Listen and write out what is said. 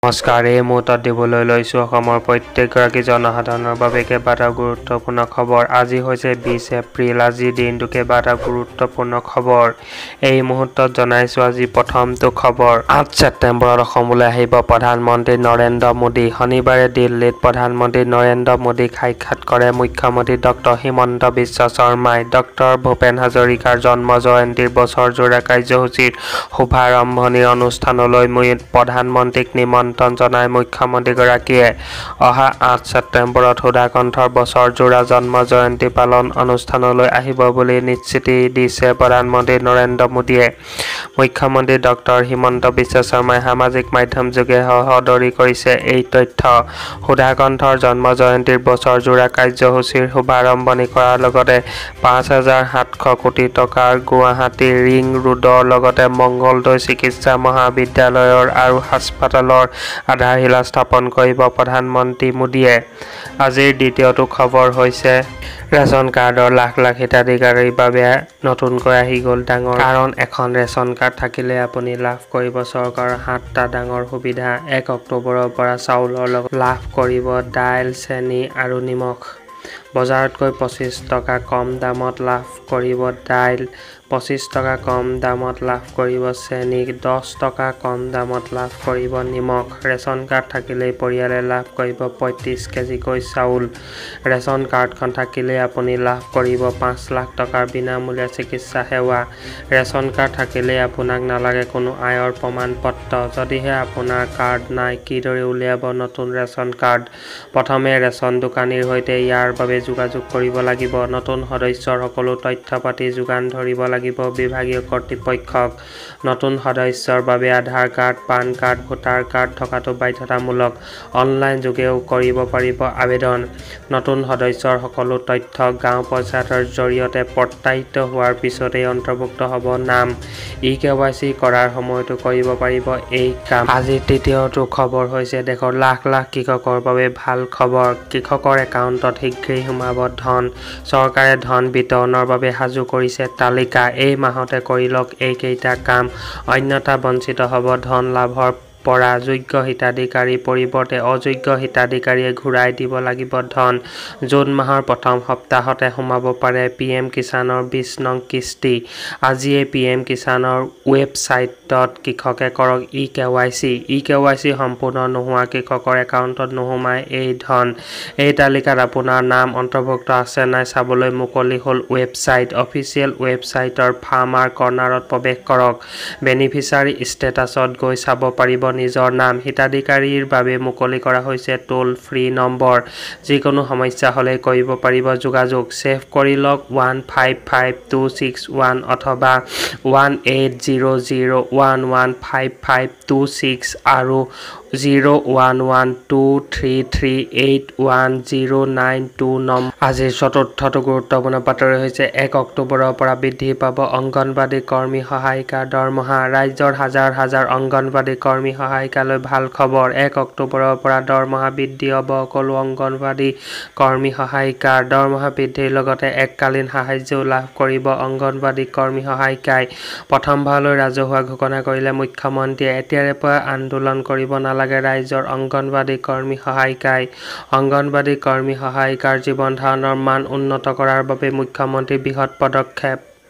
নমস্কাৰ, এই মুহূৰ্তত দিবলৈ লৈছোঁ অসমৰ প্ৰত্যেকগৰাকী জনসাধাৰণৰ বাবে কেইবাটাও গুৰুত্বপূৰ্ণ খবৰ। আজি হৈছে 20 এপ্ৰিল। আজিৰ দিনটো কেইবাটাও গুৰুত্বপূৰ্ণ খবৰ এই মুহূৰ্তত জনাইছোঁ। আজি প্ৰথমটো খবৰ, 8 ছেপ্টেম্বৰত অসমলৈ আহিব প্ৰধানমন্ত্ৰী নৰেন্দ্ৰ মোদী। শনিবাৰে দিল্লীত প্ৰধানমন্ত্ৰী নৰেন্দ্ৰ মোদীক সাক্ষাৎ কৰে মুখ্যমন্ত্ৰী ডক্টৰ হিমন্ত বিশ্ব শৰ্মাই। ডক্টৰ ভূপেন হাজৰিকাৰ জন্ম জয়ন্তীৰ বছৰজোৰা কাৰ্যসূচীৰ শুভাৰম্ভণিৰ অনুষ্ঠানলৈ প্ৰধানমন্ত্ৰীক নিমন্ত্ৰণ জনায় মুখ্যমন্ত্ৰীগৰাকীয়ে। অহা 8 ছেপ্টেম্বৰত সুধাকণ্ঠৰ বছৰজোৰা জন্ম জয়ন্তী পালন অনুষ্ঠানলৈ আহিব বুলি নিশ্চিতি দিছে প্ৰধানমন্ত্ৰী নৰেন্দ্ৰ মোদীয়ে। মুখ্যমন্ত্ৰী ডক্টৰ হিমন্ত বিশ্ব শৰ্মাই সামাজিক মাধ্যমযোগে সহদৰি কৰিছে এই তথ্য। সুধাকণ্ঠৰ জন্ম জয়ন্তীৰ বছৰজোৰা কাৰ্যসূচীৰ শুভাৰম্ভণি কৰাৰ লগতে 5,700 কোটি টকাৰ গুৱাহাটী ৰিং ৰোডৰ লগতে মঙ্গলদৈ চিকিৎসা মহাবিদ্যালয় আৰু হাস্পতালৰ আধাৰশিলা স্থাপন কৰিব প্ৰধানমন্ত্ৰী মোদীয়ে। আজিৰ দ্বিতীয়টো খবৰ হৈছে, ৰেচন কাৰ্ডৰ লাখ লাখ হিতাধিকাৰীৰ বাবে নতুনকৈ আহি গ'ল ডাঙৰ কাৰণ। এখন ৰেচন কাৰ্ড থাকিলে আপুনি লাভ কৰিব চৰকাৰৰ 7টা ডাঙৰ সুবিধা। 1 অক্টোবৰৰ পৰা চাউলৰ লগত লাভ কৰিব দাইল, চেনি আৰু নিমখ। বজাৰতকৈ 25 টকা কম দামত লাভ কৰিব দাইল, 25 টকা কম দামত লাভ কৰিব চেনি, 10 টকা কম দামত লাভ কৰিব নিমখ। ৰেচন কাৰ্ড থাকিলেই পৰিয়ালে লাভ কৰিব 35 কেজিকৈ চাউল। ৰেচন কাৰ্ডখন থাকিলেই আপুনি লাভ কৰিব 5 লাখ টকাৰ বিনামূলীয়া চিকিৎসা সেৱা। ৰেচন কাৰ্ড থাকিলেই আপোনাক নালাগে কোনো আয়ৰ প্ৰমাণ পত্ৰ। যদিহে আপোনাৰ কাৰ্ড নাই, কিদৰে উলিয়াব নতুন ৰেচন কাৰ্ড? প্ৰথমে ৰেচন দোকানীৰ সৈতে ইয়াৰ বাবে যোগাযোগ কৰিব লাগিব। নতুন সদস্যৰ সকলো তথ্য পাতি যোগান ধৰিব লাগিব বিভাগীয় কৰ্তৃপক্ষক। নতুন সদস্যৰ বাবে Aadhaar card, PAN card, voter card থকাটো বাধ্যতামূলক। অনলাইন যোগেও কৰিব পাৰিব আবেদন। নতুন সদস্যৰ সকলো তথ্য গাঁও পঞ্চায়তৰ জৰিয়তে প্ৰত্যায়িত হোৱাৰ পিছতেই অন্তৰ্ভুক্ত হ'ব নাম। eKYC কৰাৰ সময়তো কৰিব পাৰিব এই কাম। আজিৰ তৃতীয়টো খবৰ হৈছে, দেশৰ লাখ লাখ কৃষকৰ বাবে ভাল খবৰ। কৃষকৰ একাউণ্টত শীঘ্ৰেই সোমাব ধন। চৰকাৰে ধন বিতৰণৰ বাবে সাজু কৰিছে তালিকা। এই মাহতে কৰি লওক এইকেইটা কাম, অন্যথা বঞ্চিত হ'ব ধন লাভৰ পৰা। যোগ্য হিতাধিকাৰীৰ পৰিৱৰ্তে অযোগ্য হিতাধিকাৰীয়ে ঘূৰাই দিব লাগিব ধন। জুন মাহৰ প্ৰথম সপ্তাহতে সোমাব পাৰে PM কিষাণৰ 20 নং কিস্তি। আজিয়ে PM কিষাণৰ ৱেবছাইটত কৃষকে কৰক eKYC। eKYC সম্পূৰ্ণ নোহোৱা কৃষকৰ একাউণ্টত নোসোমায় এই ধন। এই তালিকাত আপোনাৰ নাম অন্তৰ্ভুক্ত আছে নাই চাবলৈ মুকলি হ'ল ৱেবছাইট। অফিচিয়েল ৱেবছাইটৰ ফাৰ্মাৰ কৰ্ণাৰত প্ৰৱেশ কৰক। বেনিফিচিয়াৰী ষ্টেটাছত গৈ চাব পাৰিব নিজৰ নাম। হিতাধিকাৰীৰ বাবে মুকলি কৰা হৈছে টোল ফ্ৰী নম্বৰ। যিকোনো সমস্যা হ'লে কৰিব পাৰিব যোগাযোগ। ছেভ কৰি লওক 155261 অথবা 1800115526 আৰু 0112338109 নম্বৰ। আজিৰ চতুৰ্থটো গুৰুত্বপূৰ্ণ বাতৰি হৈছে, 1 অক্টোবৰৰ পৰা বৃদ্ধি পাব অংগনবাড়ী কৰ্মী সহায়িকাৰ দৰমহা। ৰাজ্যৰ হাজাৰ হাজাৰ অংগনবাড়ী কৰ্মী সহায়িকালৈ ভাল খবৰ। 1 অক্টোবৰৰ পৰা দৰমহা বৃদ্ধি হ'ব সকলো অংগনবাড়ী কৰ্মী সহায়িকাৰ। দৰমহা বৃদ্ধিৰ লগতে এককালীন সাহায্যও লাভ কৰিব অংগনবাড়ী কৰ্মী সহায়িকাই। প্ৰথমবাৰলৈ ৰাজহুৱা ঘোষণা কৰিলে মুখ্যমন্ত্ৰীয়ে। এতিয়াৰে পৰা আন্দোলন কৰিব নালাগে ৰাজ্যৰ অংগনবাড়ী কৰ্মী সহায়িকাই। অংগনবাড়ী কৰ্মী সহায়িকাৰ জীৱন ধাৰণৰ মান উন্নত কৰাৰ বাবে মুখ্যমন্ত্ৰীৰ বৃহৎ পদক্ষেপ।